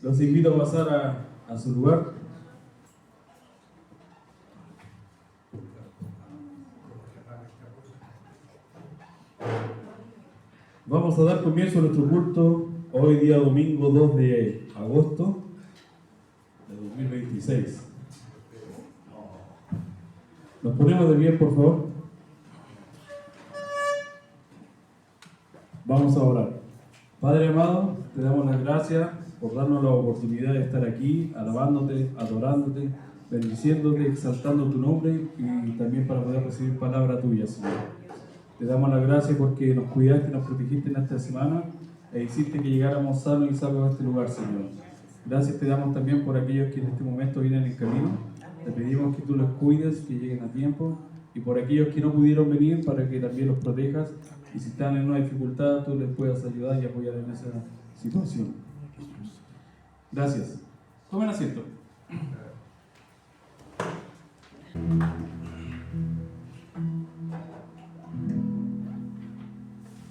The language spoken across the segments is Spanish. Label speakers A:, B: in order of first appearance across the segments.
A: Los invito a pasar a su lugar. Vamos a dar comienzo a nuestro culto hoy día domingo 2 de agosto de 2026. Nos ponemos de pie, por favor. Vamos a orar. Padre amado, te damos las gracias por darnos la oportunidad de estar aquí, alabándote, adorándote, bendiciéndote, exaltando tu nombre y también para poder recibir palabra tuya, Señor. Te damos las gracias porque nos cuidaste, nos protegiste en esta semana e hiciste que llegáramos sanos y salvos a este lugar, Señor. Gracias te damos también por aquellos que en este momento vienen en camino. Te pedimos que tú los cuides, que lleguen a tiempo, y por aquellos que no pudieron venir, para que también los protejas, y si están en una dificultad, tú les puedas ayudar y apoyar en esa situación. Gracias. Tomen asiento.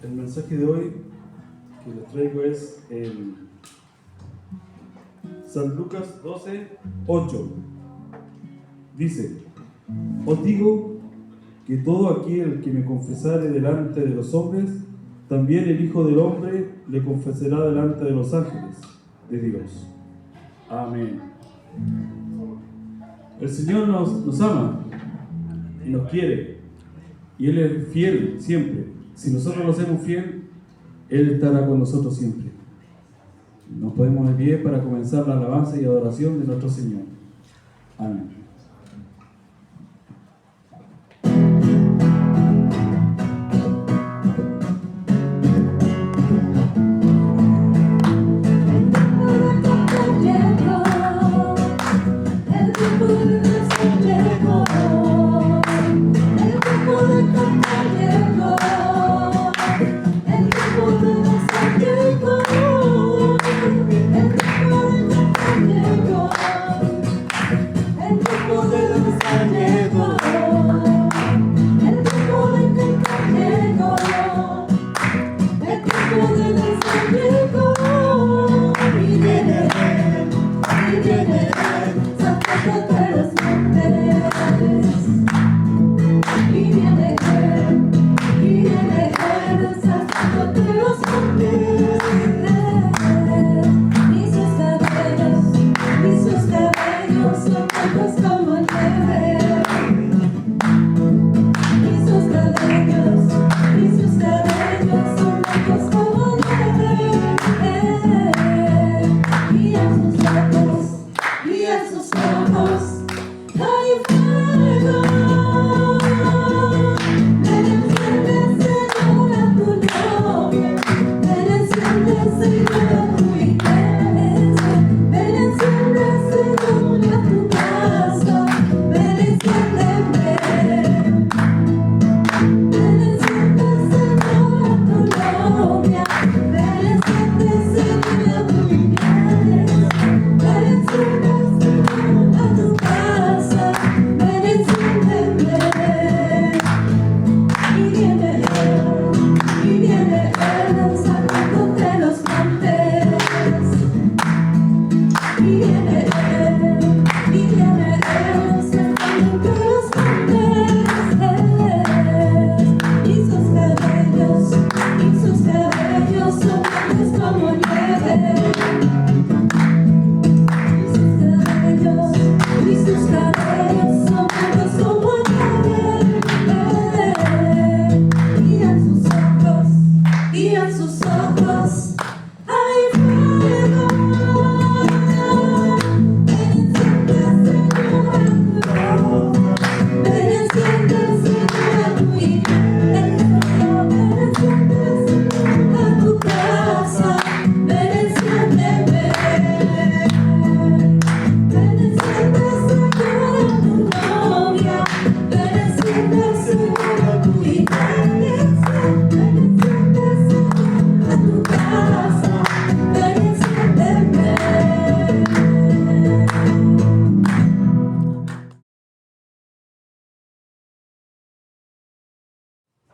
A: El mensaje de hoy que les traigo es el San Lucas 12:8. Dice: os digo que todo aquel que me confesare delante de los hombres, también el Hijo del Hombre le confesará delante de los ángeles de Dios. Amén. El Señor nos ama y nos quiere, y Él es fiel siempre. Si nosotros lo hacemos fiel, Él estará con nosotros siempre. Nos ponemos de pie para comenzar la alabanza y adoración de nuestro Señor. Amén.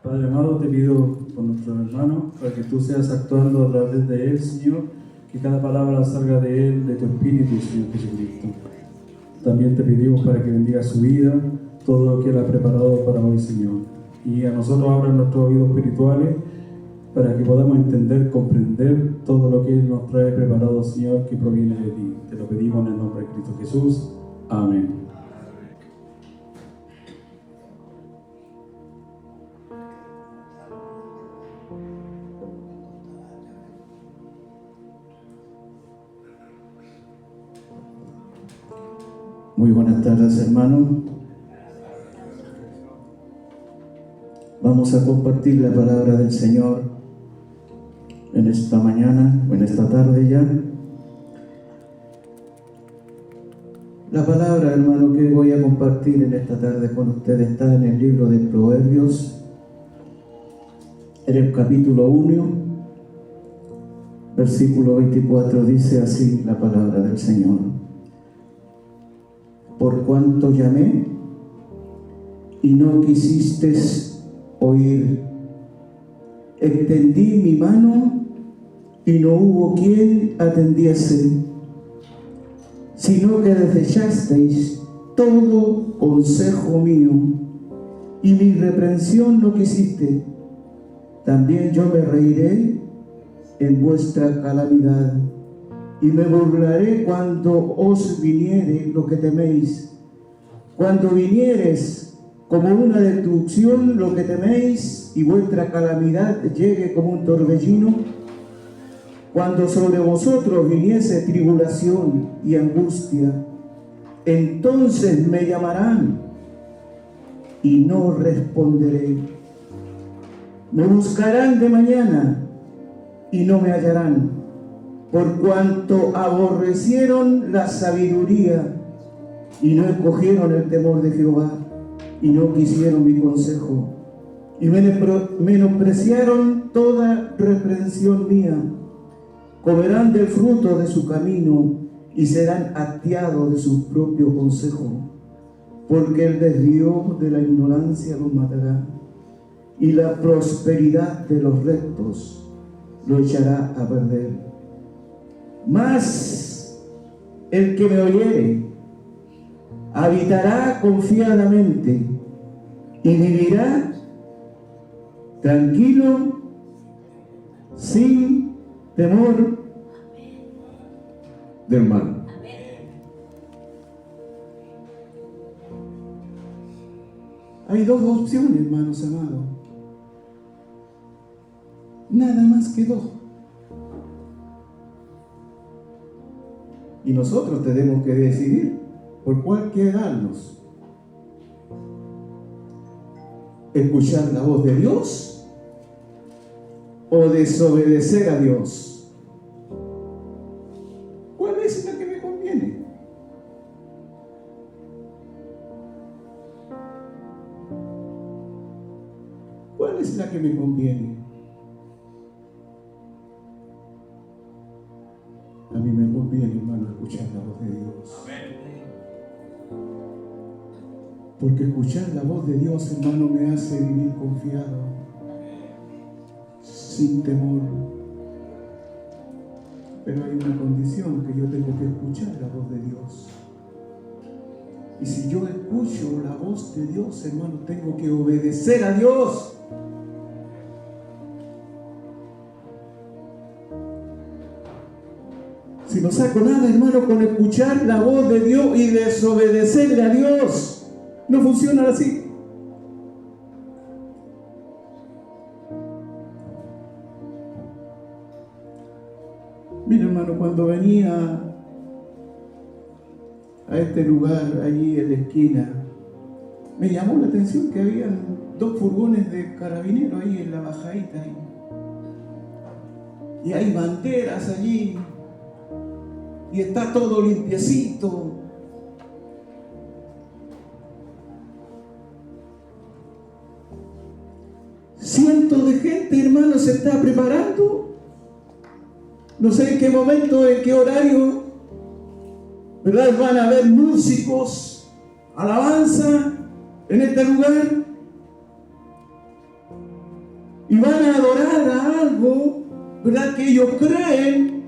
A: Padre amado, te pido por nuestro hermano, para que tú seas actuando a través de él, Señor, que cada palabra salga de Él, de tu Espíritu, Señor Jesucristo. También te pedimos para que bendiga su vida, todo lo que Él ha preparado para hoy, Señor. Y a nosotros abra nuestros oídos espirituales para que podamos entender, comprender todo lo que Él nos trae preparado, Señor, que proviene de ti. Te lo pedimos en el nombre de Cristo Jesús. Amén.
B: Muy buenas tardes, hermanos. Vamos a compartir la palabra del Señor en esta mañana o en esta tarde ya. La palabra, hermano, que voy a compartir en esta tarde con ustedes está en el libro de Proverbios, en el capítulo 1, versículo 24, dice así la palabra del Señor. Por cuanto llamé y no quisiste oír, extendí mi mano y no hubo quien atendiese, sino que desechasteis todo consejo mío y mi reprensión no quisiste. También yo me reiré en vuestra calamidad y me burlaré cuando os viniere lo que teméis. Cuando vinieres como una destrucción lo que teméis y vuestra calamidad llegue como un torbellino, cuando sobre vosotros viniese tribulación y angustia, entonces me llamarán y no responderé. Me buscarán de mañana y no me hallarán, por cuanto aborrecieron la sabiduría y no escogieron el temor de Jehová y no quisieron mi consejo y menospreciaron toda reprensión mía. Comerán del fruto de su camino y serán hastiados de su propio consejo, porque el desvío de la ignorancia los matará y la prosperidad de los rectos lo echará a perder. Mas el que me oyere habitará confiadamente y vivirá tranquilo, sin temor del mal. Hay dos opciones, hermanos amados. Nada más que dos. Y nosotros tenemos que decidir por cuál quedarnos. ¿Escuchar la voz de Dios o desobedecer a Dios? ¿Cuál es la que me conviene? ¿Cuál es la que me conviene? A mí me conviene, hermano, escuchar la voz de Dios. Porque escuchar la voz de Dios, hermano, me hace vivir confiado, sin temor. Pero hay una condición, que yo tengo que escuchar la voz de Dios. Y si yo escucho la voz de Dios, hermano, tengo que obedecer a Dios. Si no saco nada, hermano, con escuchar la voz de Dios y desobedecerle a Dios, no funciona así. Mira, hermano, cuando venía a este lugar, allí en la esquina, me llamó la atención que habían 2 furgones de carabineros ahí en la bajadita. Y hay banderas allí. Y está todo limpiecito. Cientos de gente, hermano, se está preparando. No sé en qué momento, en qué horario, ¿verdad? Van a haber músicos, alabanza en este lugar. Y van a adorar a algo, ¿verdad? Que ellos creen,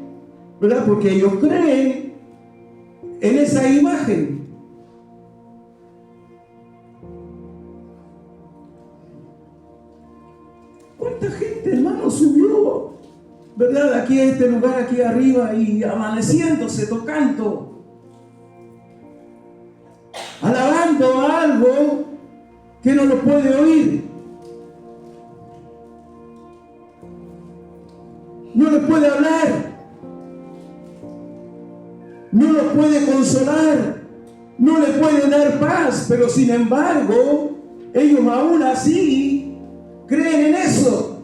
B: ¿verdad? Porque ellos creen en esa imagen. ¿Cuánta gente, hermano, subió, ¿verdad? Aquí a este lugar, aquí arriba, y amaneciéndose, tocando, alabando algo que no lo puede oír, no le puede hablar, no lo puede consolar, no le puede dar paz, pero sin embargo, ellos aún así creen en eso.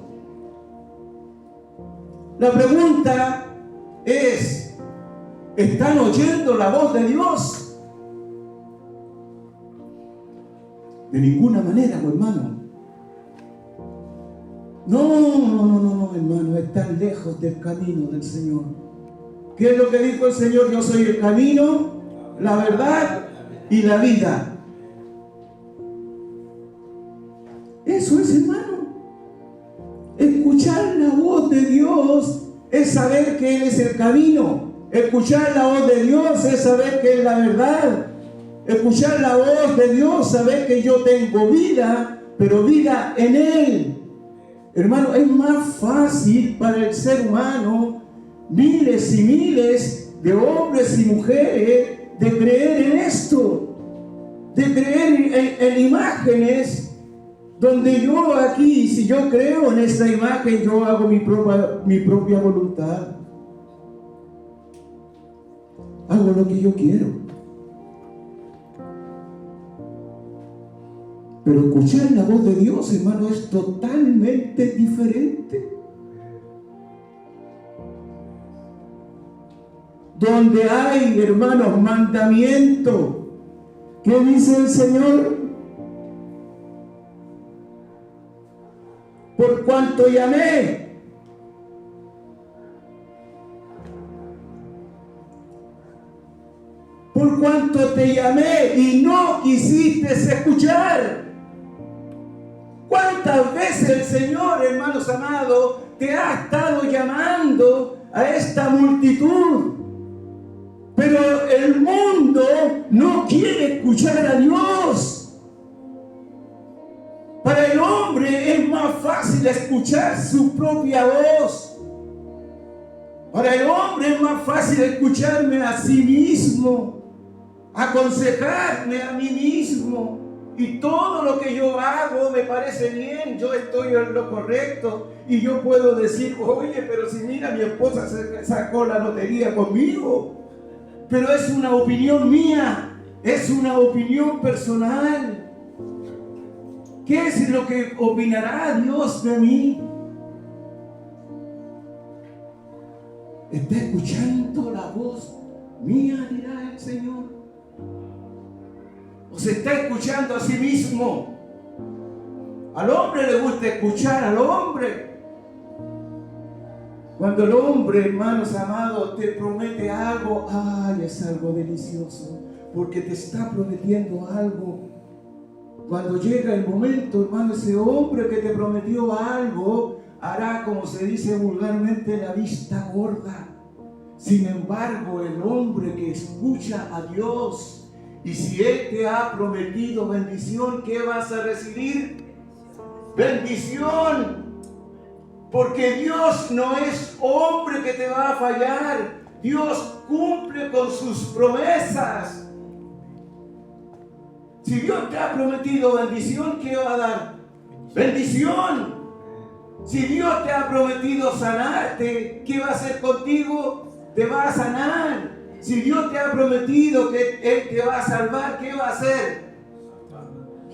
B: La pregunta es, ¿están oyendo la voz de Dios? De ninguna manera, hermano. No, hermano, están lejos del camino del Señor. ¿Qué es lo que dijo el Señor? Yo soy el camino, la verdad y la vida. Eso es, hermano. Escuchar la voz de Dios es saber que Él es el camino. Escuchar la voz de Dios es saber que es la verdad. Escuchar la voz de Dios, saber que yo tengo vida, pero vida en Él. Hermano, es más fácil para el ser humano, miles y miles de hombres y mujeres, de creer en esto, de creer en imágenes, donde yo aquí, si yo creo en esta imagen, yo hago mi propia voluntad. Hago lo que yo quiero. Pero escuchar la voz de Dios, hermano, es totalmente diferente. Donde hay, hermanos, mandamiento, ¿qué dice el Señor? Por cuanto llamé, por cuanto te llamé y no quisiste escuchar. ¿Cuántas veces el Señor, hermanos amados, te ha estado llamando a esta multitud? Pero el mundo no quiere escuchar a Dios. Para el hombre es más fácil escuchar su propia voz. Para el hombre es más fácil escucharme a sí mismo, aconsejarme a mí mismo. Y todo lo que yo hago me parece bien, yo estoy en lo correcto. Y yo puedo decir, oye, pero si mira, mi esposa sacó la lotería conmigo. Pero es una opinión mía, es una opinión personal. ¿Qué es lo que opinará Dios de mí? ¿Está escuchando la voz mía, dirá el Señor? ¿O se está escuchando a sí mismo? Al hombre le gusta escuchar al hombre. Cuando el hombre, hermanos amados, te promete algo, ¡ay! Es algo delicioso, porque te está prometiendo algo. Cuando llega el momento, hermano, ese hombre que te prometió algo, hará, como se dice vulgarmente, la vista gorda. Sin embargo, el hombre que escucha a Dios, y si Él te ha prometido bendición, ¿qué vas a recibir? Bendición. Porque Dios no es hombre que te va a fallar. Dios cumple con sus promesas. Si Dios te ha prometido bendición, ¿qué va a dar? Bendición. Si Dios te ha prometido sanarte, ¿qué va a hacer contigo? Te va a sanar. Si Dios te ha prometido que Él te va a salvar, ¿qué va a hacer?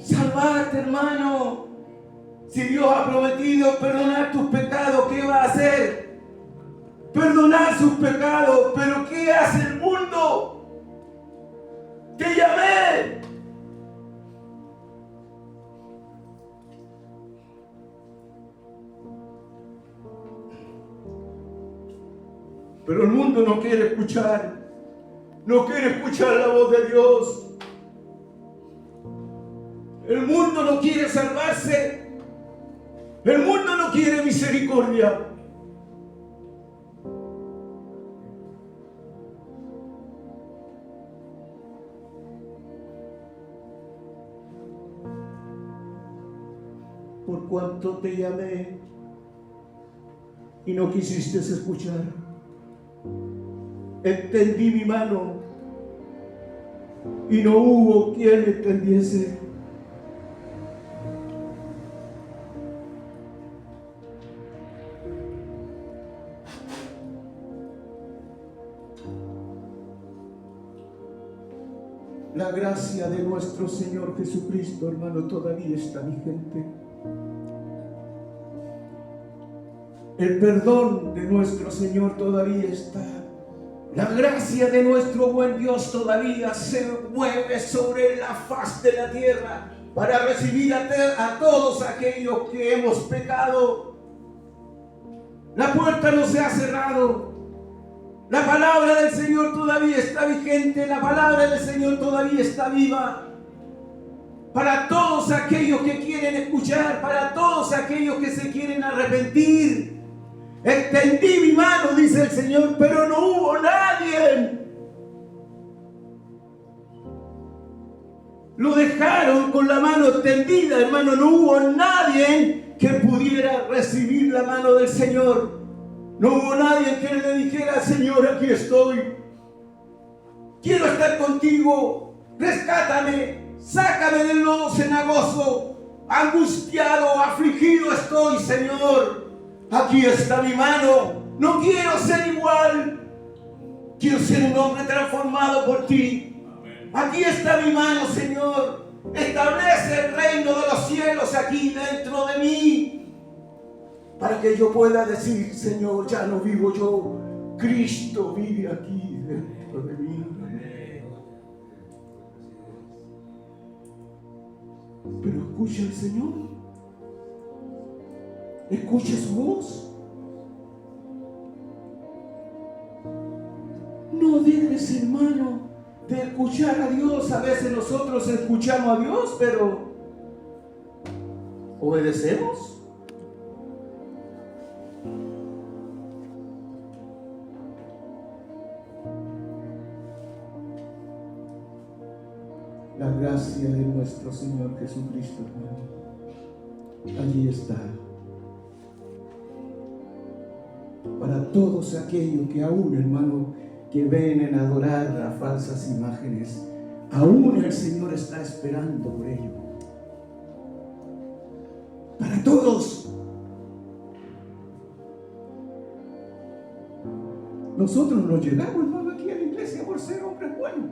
B: Salvarte, hermano. Si Dios ha prometido perdonar tus pecados, ¿qué va a hacer? Perdonar sus pecados. ¿Pero qué hace el mundo? Te llamé. Pero el mundo no quiere escuchar. No quiere escuchar la voz de Dios. El mundo no quiere salvarse. El mundo no quiere misericordia. cuanto te llamé y no quisiste escuchar. Extendí mi mano y no hubo quien extendiese. La gracia de nuestro Señor Jesucristo, hermano, todavía está vigente. El perdón de nuestro Señor todavía está. La gracia de nuestro buen Dios todavía se mueve sobre la faz de la tierra para recibir a todos aquellos que hemos pecado. La puerta no se ha cerrado. La palabra del Señor todavía está vigente. La palabra del Señor todavía está viva. Para todos aquellos que quieren escuchar, para todos aquellos que se quieren arrepentir. Extendí mi mano, dice el Señor, pero no hubo nadie. Lo dejaron con la mano extendida, hermano. No hubo nadie que pudiera recibir la mano del Señor. No hubo nadie que le dijera: Señor, aquí estoy. Quiero estar contigo. Rescátame. Sácame del lodo cenagoso. Angustiado, afligido estoy, Señor. Aquí está mi mano. No quiero ser igual. Quiero ser un hombre transformado por ti. Aquí está mi mano, Señor. Establece el reino de los cielos aquí dentro de mí. Para que yo pueda decir: Señor, ya no vivo yo. Cristo vive aquí dentro de mí. Pero escucha al Señor. Escucha su voz. No dejes, hermano, de escuchar a Dios. A veces nosotros escuchamos a Dios, pero ¿obedecemos? La gracia de nuestro Señor Jesucristo, hermano, allí está. Para todos aquellos que aún, hermano, que ven a adorar a falsas imágenes, aún el Señor está esperando por ello. Para todos. Nosotros no llegamos, hermano, aquí a la iglesia por ser hombres buenos.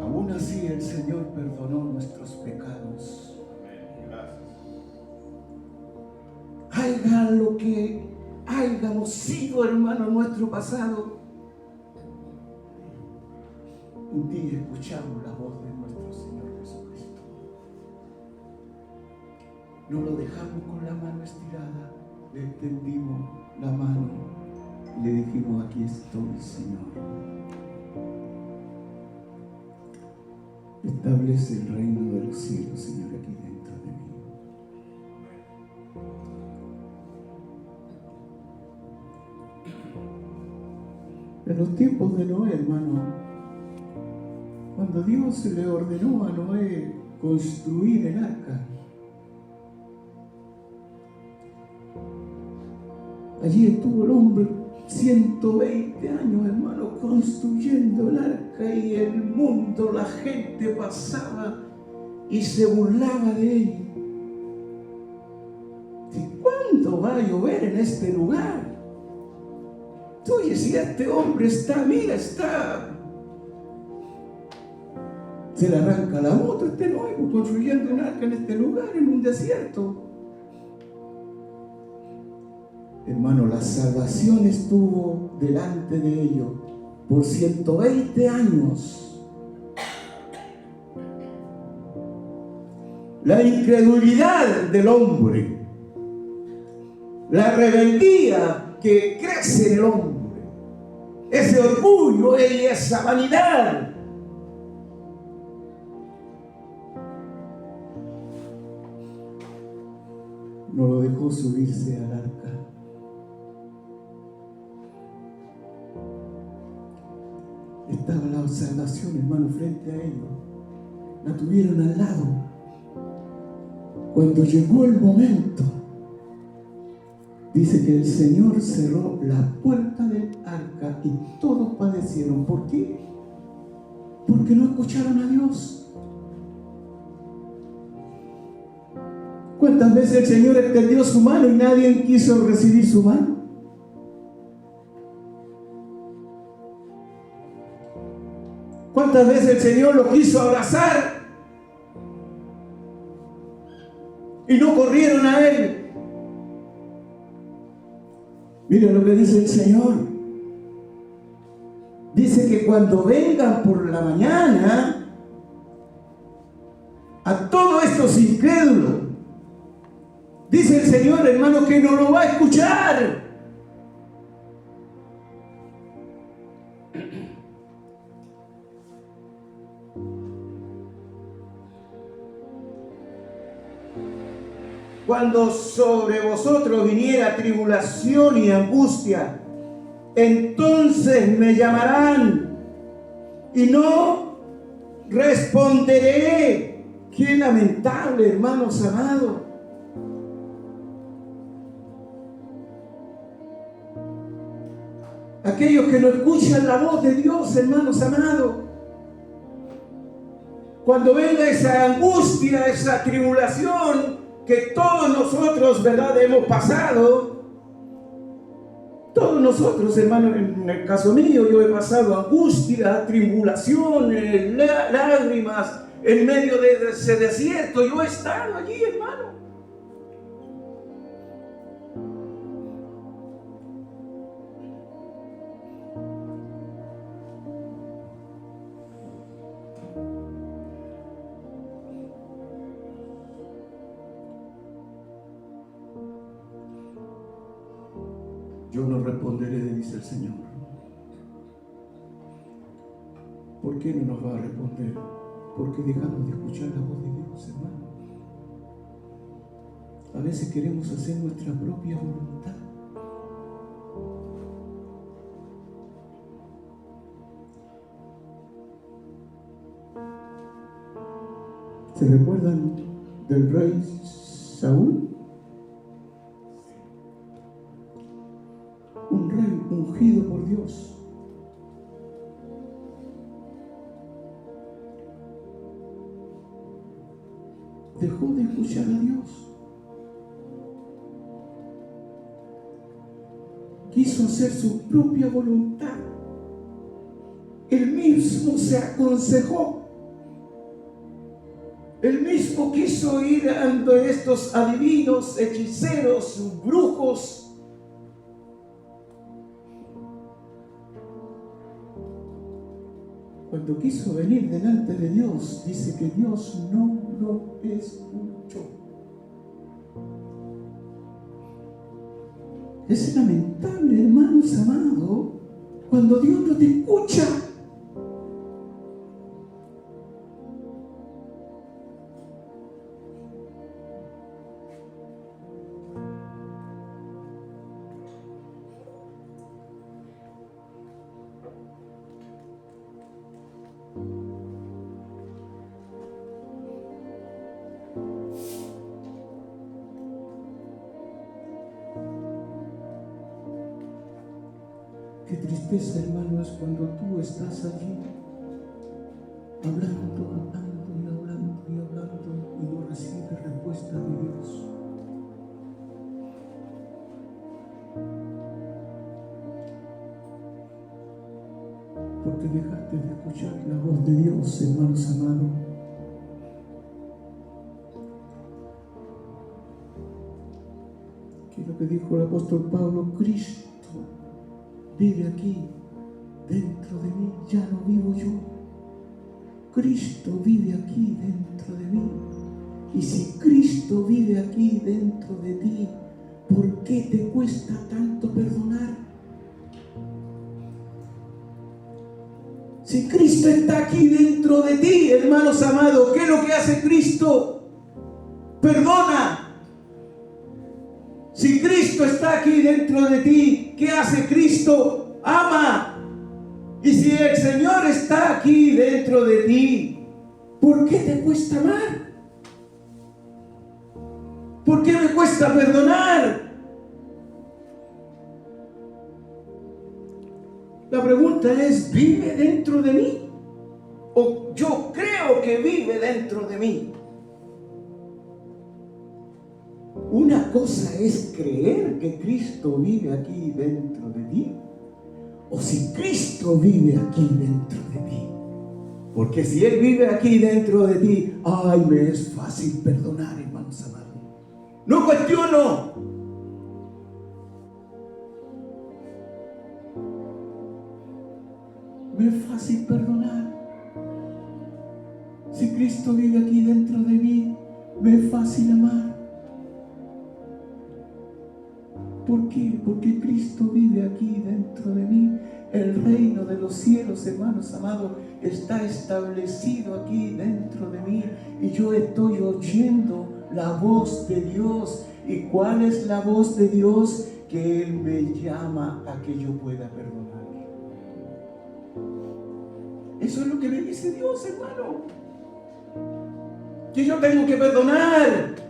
B: Aún así el Señor perdonó nuestros pecados. Haya lo que hayamos sido, hermano, nuestro pasado, un día escuchamos la voz de nuestro Señor Jesucristo. No lo dejamos con la mano estirada, le extendimos la mano y le dijimos: aquí estoy, Señor. Establece el reino de los cielos, Señor, aquí dentro de mí. En los tiempos de Noé, hermano, cuando Dios le ordenó a Noé construir el arca, allí estuvo el hombre 120 años, hermano, construyendo el arca, y el mundo, la gente pasaba y se burlaba de él. ¿Y cuándo va a llover en este lugar? Oye, si este hombre está, mira, está, se le arranca la moto este nuevo, construyendo un arca en este lugar, en un desierto. Hermano, la salvación estuvo delante de ellos por 120 años. La incredulidad del hombre, la rebeldía que crece en el hombre, ese orgullo y esa vanidad, no lo dejó subirse al arca. Estaba la salvación, hermano, frente a ellos. la tuvieron al lado. Cuando llegó el momento, dice que el Señor cerró la puerta del arca y todos padecieron. ¿Por qué? Porque no escucharon a Dios. ¿Cuántas veces el Señor extendió su mano y nadie quiso recibir su mano? ¿Cuántas veces el Señor lo quiso abrazar y no corrieron a Él? Mira lo que dice el Señor. Dice que cuando vengan por la mañana a todos estos incrédulos, dice el Señor, hermano, que no lo va a escuchar. Cuando sobre vosotros viniera tribulación y angustia, entonces me llamarán y no responderé. Qué lamentable, hermanos amados. Aquellos que no escuchan la voz de Dios, hermanos amados. Cuando venga esa angustia, esa tribulación que todos nosotros, ¿verdad?, hemos pasado. Todos nosotros, hermano, en el caso mío, yo he pasado angustia, tribulación, lágrimas en medio de ese desierto. Yo he estado allí, hermano. Yo no responderé, dice el Señor. ¿Por qué no nos va a responder? Porque dejamos de escuchar la voz de Dios, hermano. A veces queremos hacer nuestra propia voluntad. ¿Se recuerdan del rey Saúl? Un rey ungido por Dios. Dejó de escuchar a Dios. Quiso hacer su propia voluntad. Él mismo se aconsejó. Él mismo quiso ir ante estos adivinos, hechiceros, brujos. Cuando quiso venir delante de Dios, dice que Dios no lo escuchó. Es lamentable, hermanos amados, cuando Dios no te escucha. Qué tristeza, hermano, es cuando tú estás allí hablando y no recibes respuesta de Dios. Porque dejaste de escuchar la voz de Dios, hermanos amados. ¿Qué es lo que dijo el apóstol Pablo? Cristo vive aquí, dentro de mí, ya no vivo yo. Cristo vive aquí, dentro de mí. Y si Cristo vive aquí, dentro de ti, ¿por qué te cuesta tanto perdonar? Si Cristo está aquí dentro de ti, hermanos amados, ¿qué es lo que hace Cristo? Perdona. Si Cristo está aquí dentro de ti, ¿qué hace Cristo? Ama. Y si el Señor está aquí dentro de ti, ¿Por qué te cuesta amar? ¿Por qué me cuesta perdonar? La pregunta es, ¿vive dentro de mí? ¿O yo creo que vive dentro de mí? Una cosa es creer que Cristo vive aquí dentro de ti, o si Cristo vive aquí dentro de ti. Porque si Él vive aquí dentro de ti, ay, me es fácil perdonar, hermanos amados. No cuestiono. Me es fácil perdonar. Si Cristo vive aquí dentro de mí, me es fácil amar. ¿Por qué? Porque Cristo vive aquí dentro de mí. El reino de los cielos, hermanos amados, está establecido aquí dentro de mí. Y yo estoy oyendo la voz de Dios. ¿Y cuál es la voz de Dios? Que Él me llama a que yo pueda perdonar. Eso es lo que me dice Dios, hermano. Que yo tengo que perdonar.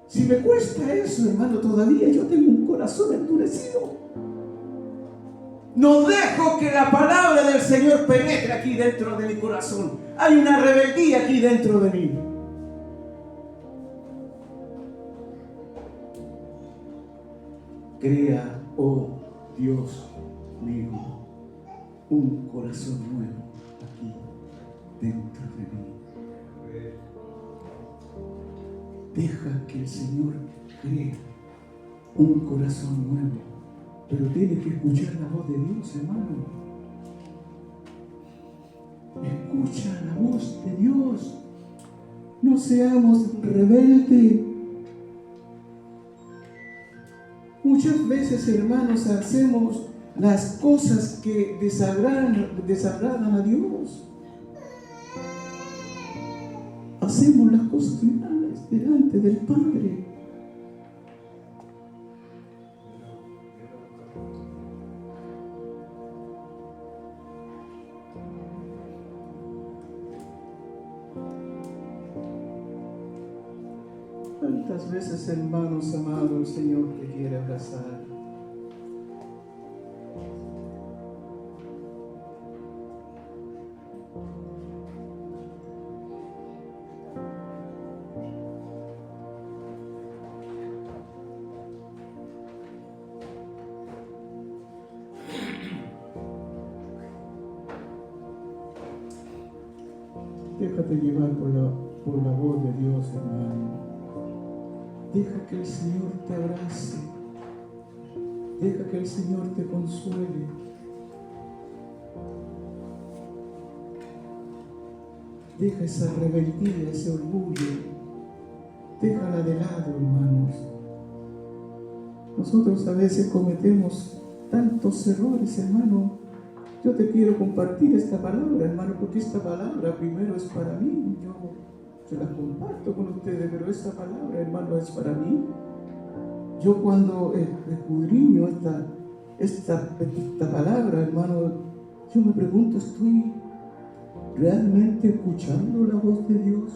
B: Si me cuesta eso, hermano, todavía yo tengo un corazón endurecido. No dejo que la palabra del Señor penetre aquí dentro de mi corazón. Hay una rebeldía aquí dentro de mí. Crea, oh Dios mío, un corazón nuevo aquí dentro de mí. Deja que el Señor cree un corazón nuevo, pero tiene que escuchar la voz de Dios, hermano. Escucha la voz de Dios. No seamos rebeldes. Muchas veces, hermanos, hacemos las cosas que desagradan a Dios. Hacemos las cosas malas delante del Padre. ¿Cuántas veces, hermanos amados, el Señor te quiere abrazar? Déjate llevar por la voz de Dios, hermano. Deja que el Señor te abrace. Deja que el Señor te consuele. Deja esa rebeldía, ese orgullo. Déjala de lado, hermanos. Nosotros a veces cometemos tantos errores, hermano. Yo te quiero compartir esta palabra, hermano, porque esta palabra primero es para mí. Yo la comparto con ustedes, pero esta palabra, hermano, es para mí. Yo cuando escudriño esta palabra, hermano, yo me pregunto, ¿estoy realmente escuchando la voz de Dios?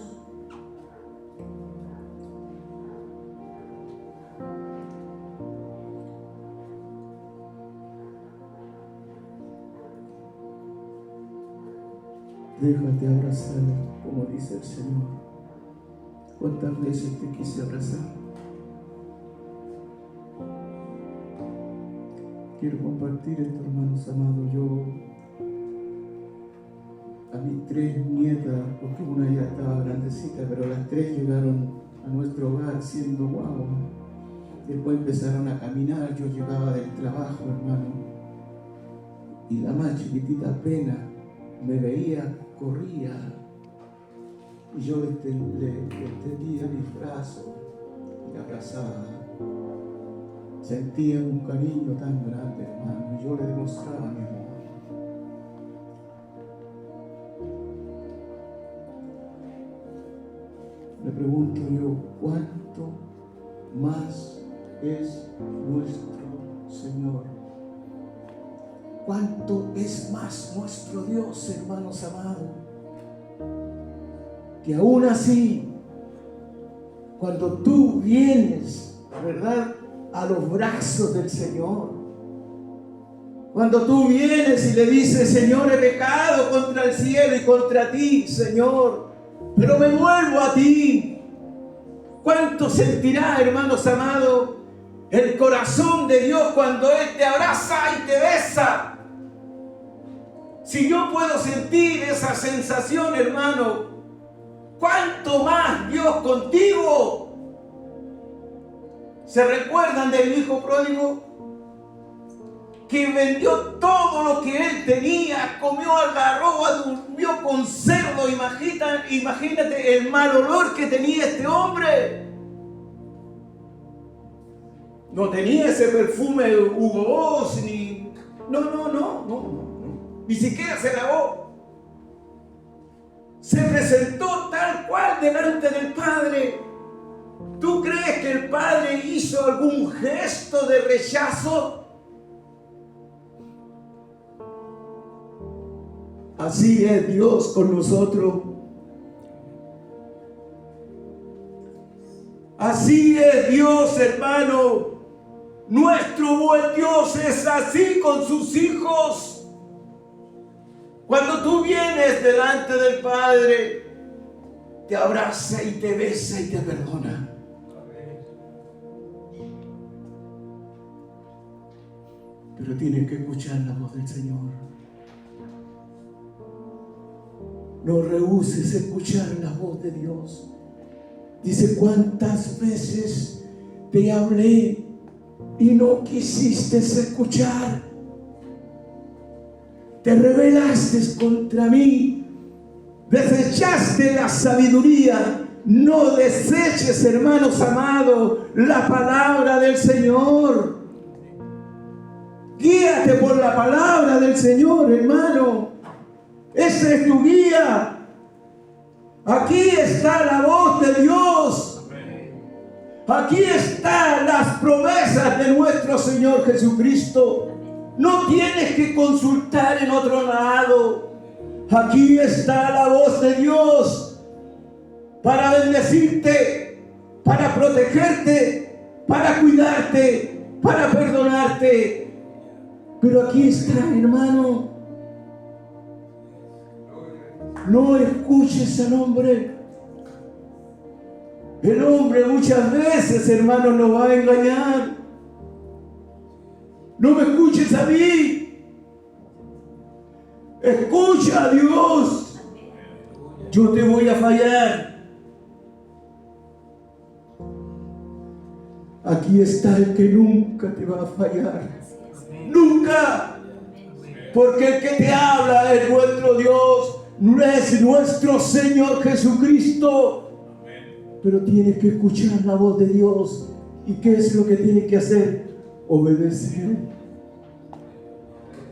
B: Déjate abrazar, como dice el Señor. ¿Cuántas veces te quise abrazar? Quiero compartir esto, hermanos amados. Yo a mis 3 nietas, porque una ya estaba grandecita, pero las 3 llegaron a nuestro hogar siendo guaguas. Después empezaron a caminar. Yo llegaba del trabajo, hermano, y la más chiquitita apenas me veía, corría, y yo le extendía mis brazos y la abrazaba. Sentía un cariño tan grande, hermano, y yo le demostraba mi amor. Me pregunto yo, ¿cuánto más es nuestro Señor? cuánto es más nuestro Dios, hermanos amados, que aún así, cuando tú vienes, ¿verdad?, a los brazos del Señor, cuando tú vienes y le dices: Señor, he pecado contra el cielo y contra ti, Señor, pero me vuelvo a ti. ¿Cuánto sentirá, hermanos amados, el corazón de Dios cuando Él te abraza y te besa? Si yo puedo sentir esa sensación, hermano, ¿cuánto más Dios contigo? ¿Se recuerdan del hijo pródigo? Que vendió todo lo que él tenía, comió algarroba, durmió con cerdo. Imagínate el mal olor que tenía este hombre. No tenía ese perfume Hugo Boss, ni... No. Ni siquiera se lavó. Se presentó tal cual delante del Padre. ¿Tú crees que el Padre hizo algún gesto de rechazo? Así es Dios con nosotros. Así es Dios, hermano. Nuestro buen Dios es así con sus hijos. Cuando tú vienes delante del Padre, te abraza y te besa y te perdona. Pero tienes que escuchar la voz del Señor. No rehuses escuchar la voz de Dios. Dice: ¿cuántas veces te hablé y no quisiste escuchar? Te rebelaste contra mí, desechaste la sabiduría. No deseches, hermanos amados, la palabra del Señor. Guíate por la palabra del Señor, hermano. Esa es tu guía. Aquí está la voz de Dios. Aquí están las promesas de nuestro Señor Jesucristo. No tienes que consultar en otro lado. Aquí está la voz de Dios para bendecirte, para protegerte, para cuidarte, para perdonarte. Pero aquí está, hermano. No escuches al hombre. El hombre muchas veces, hermano, nos va a engañar. No me escuches a mí. Escucha a Dios. Yo te voy a fallar. Aquí está el que nunca te va a fallar. Nunca. Porque el que te habla es nuestro Dios. No es nuestro Señor Jesucristo. Pero tienes que escuchar la voz de Dios. ¿Y qué es lo que tienes que hacer? Obedecer.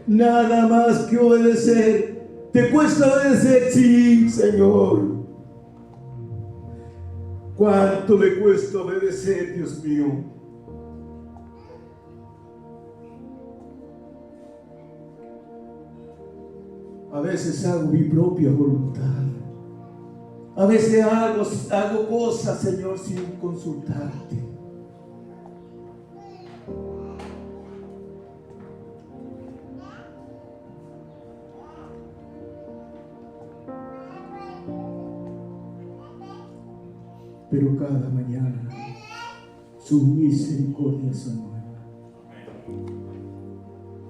B: Nada más que obedecer. ¿Te cuesta obedecer? Sí, Señor. ¿Cuánto me cuesta obedecer, Dios mío? A veces hago mi propia voluntad. A veces hago cosas, Señor, sin consultarte. Pero cada mañana sus misericordias son nuevas.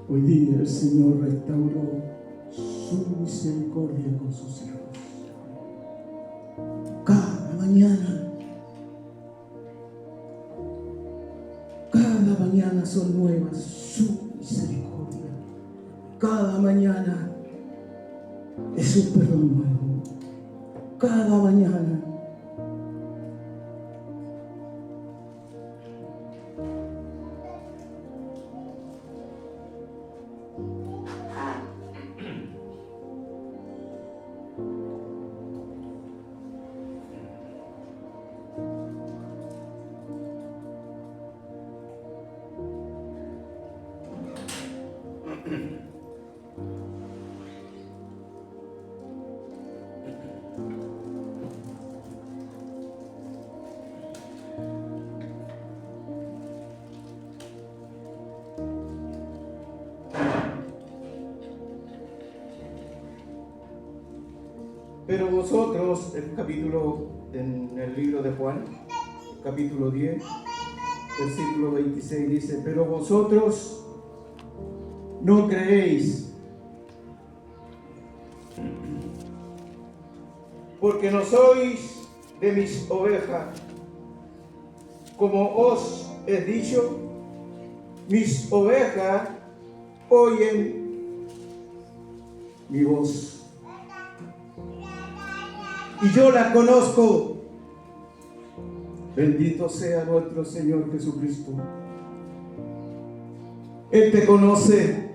B: Hoy día el Señor restauró su misericordia con sus hijos. Cada mañana son nuevas su misericordia. Cada mañana es un perdón nuevo. Cada mañana. Pero vosotros, el capítulo en el libro de Juan, capítulo 10, versículo 26 dice, pero vosotros no creéis, porque no sois de mis ovejas, como os he dicho, mis ovejas oyen mi voz. Y yo las conozco. Bendito sea nuestro Señor Jesucristo. Él te conoce.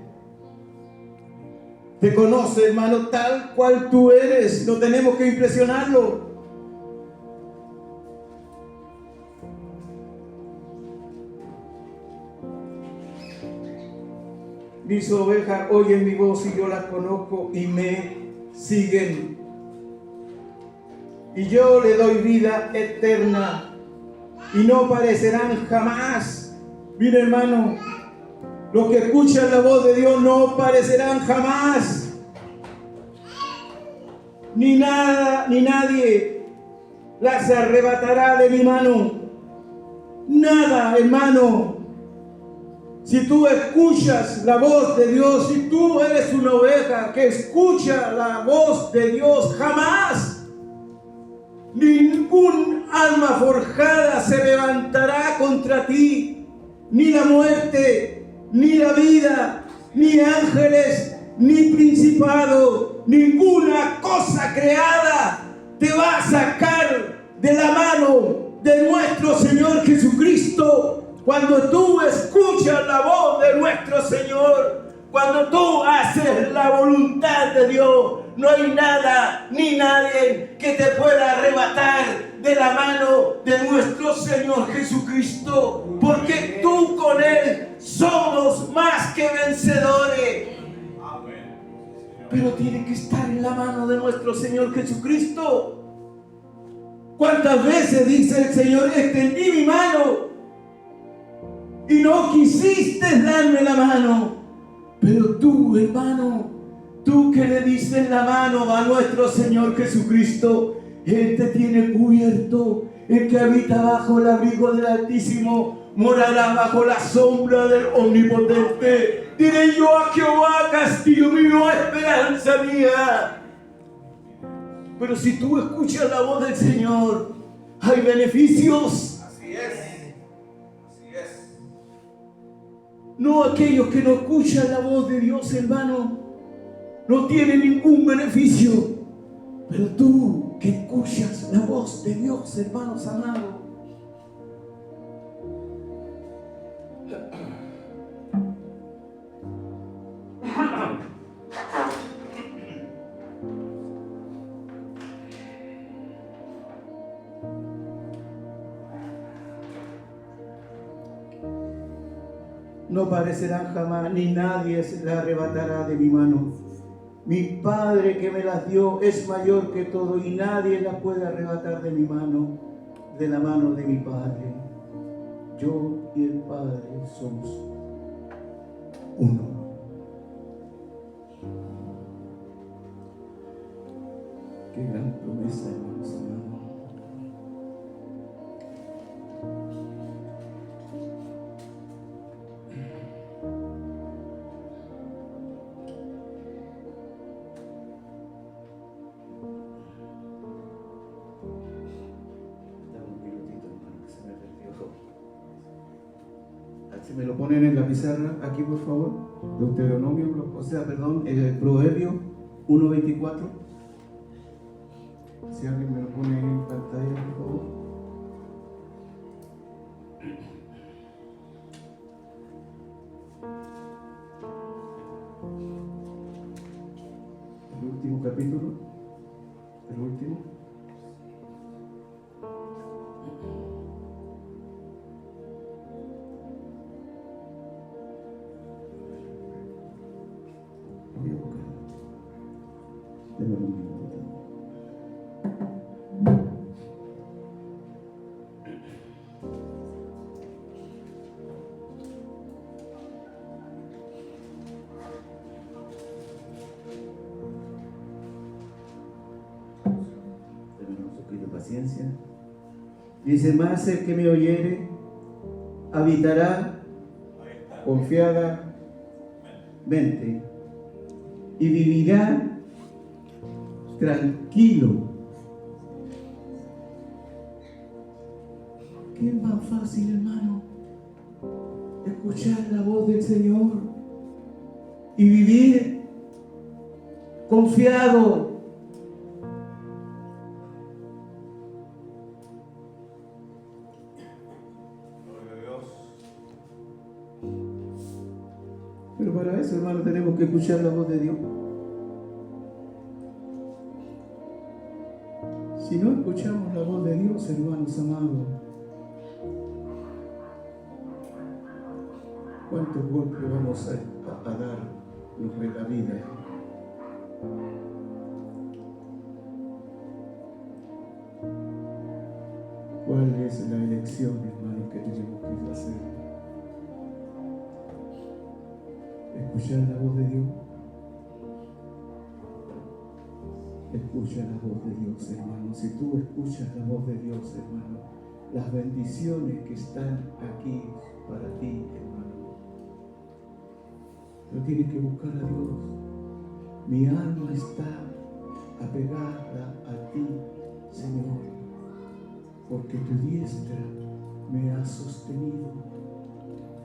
B: Te conoce, hermano, tal cual tú eres. No tenemos que impresionarlo. Mis ovejas oyen mi voz y yo las conozco y me siguen. Y yo le doy vida eterna y no parecerán jamás. Mira, hermano, los que escuchan la voz de Dios no parecerán jamás. Ni nada, ni nadie las arrebatará de mi mano. Nada, hermano. Si tú escuchas la voz de Dios, si tú eres una oveja que escucha la voz de Dios, jamás ningún alma forjada se levantará contra ti, ni la muerte, ni la vida, ni ángeles, ni principado, ninguna cosa creada te va a sacar de la mano de nuestro Señor Jesucristo. Cuando tú escuchas la voz de nuestro Señor, cuando tú haces la voluntad de Dios, no hay nada ni nadie que te pueda arrebatar de la mano de nuestro Señor Jesucristo, porque tú con Él somos más que vencedores. Pero tiene que estar en la mano de nuestro Señor Jesucristo. ¿Cuántas veces dice el Señor, extendí mi mano y no quisiste darme la mano? Pero tú, hermano, tú que le dices la mano a nuestro Señor Jesucristo, Él te tiene cubierto. El que habita bajo el abrigo del Altísimo morará bajo la sombra del Omnipotente. Diré yo a Jehová, castillo mío, esperanza mía. Pero si tú escuchas la voz del Señor, hay beneficios.
C: Así es.
B: No aquellos que no escuchan la voz de Dios, hermano, no tienen ningún beneficio. Pero tú que escuchas la voz de Dios, hermano sanado, no parecerán jamás, ni nadie se la arrebatará de mi mano. Mi Padre que me las dio es mayor que todo y nadie las puede arrebatar de mi mano, de la mano de mi Padre. Yo y el Padre somos uno. Qué gran promesa, hermanos amados. Si me lo ponen en la pizarra aquí, por favor. Deuteronomio, Proverbio 1:24. Si alguien me lo pone en pantalla, por favor. El último capítulo. El último. Voy a buscar. Déjame un minuto. paciencia. Dice, más el que me oyere habitará confiadamente y vivirá tranquilo. ¿Qué es más fácil, hermano? Escuchar la voz del Señor y vivir confiado. Pero para eso, hermano, tenemos que escuchar la voz de Dios. Si no escuchamos la voz de Dios, hermanos amados, ¿cuántos golpes vamos a darnos en la vida? ¿Cuál es la elección, hermano, que tenemos que hacer? ¿Escuchar la voz de Dios? Escucha la voz de Dios, hermano. Si tú escuchas la voz de Dios, hermano, las bendiciones que están aquí para ti, hermano, pero tienes que buscar a Dios. Mi alma está apegada a ti, Señor, porque tu diestra me ha sostenido.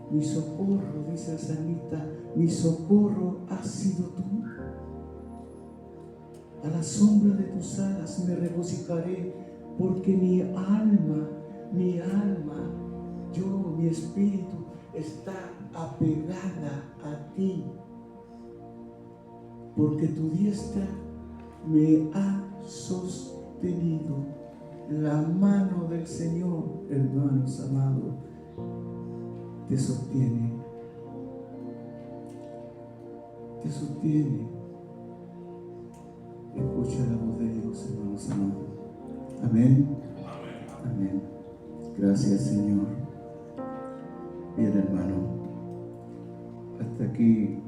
B: Mi socorro, dice el salmista, mi socorro ha sido tú. A la sombra de tus alas me regocijaré, porque mi alma, mi espíritu está apegada a ti, porque tu diestra me ha sostenido. La mano del Señor, hermanos amados, te sostiene. Te sostiene. Escucha la voz de Dios, hermanos amados. Amén. Amén. Gracias, Señor. Bien, hermano. Hasta aquí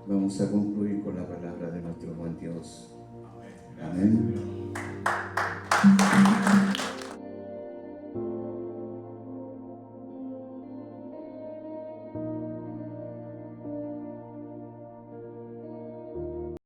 B: vamos a concluir con la palabra de nuestro buen Dios. Amén.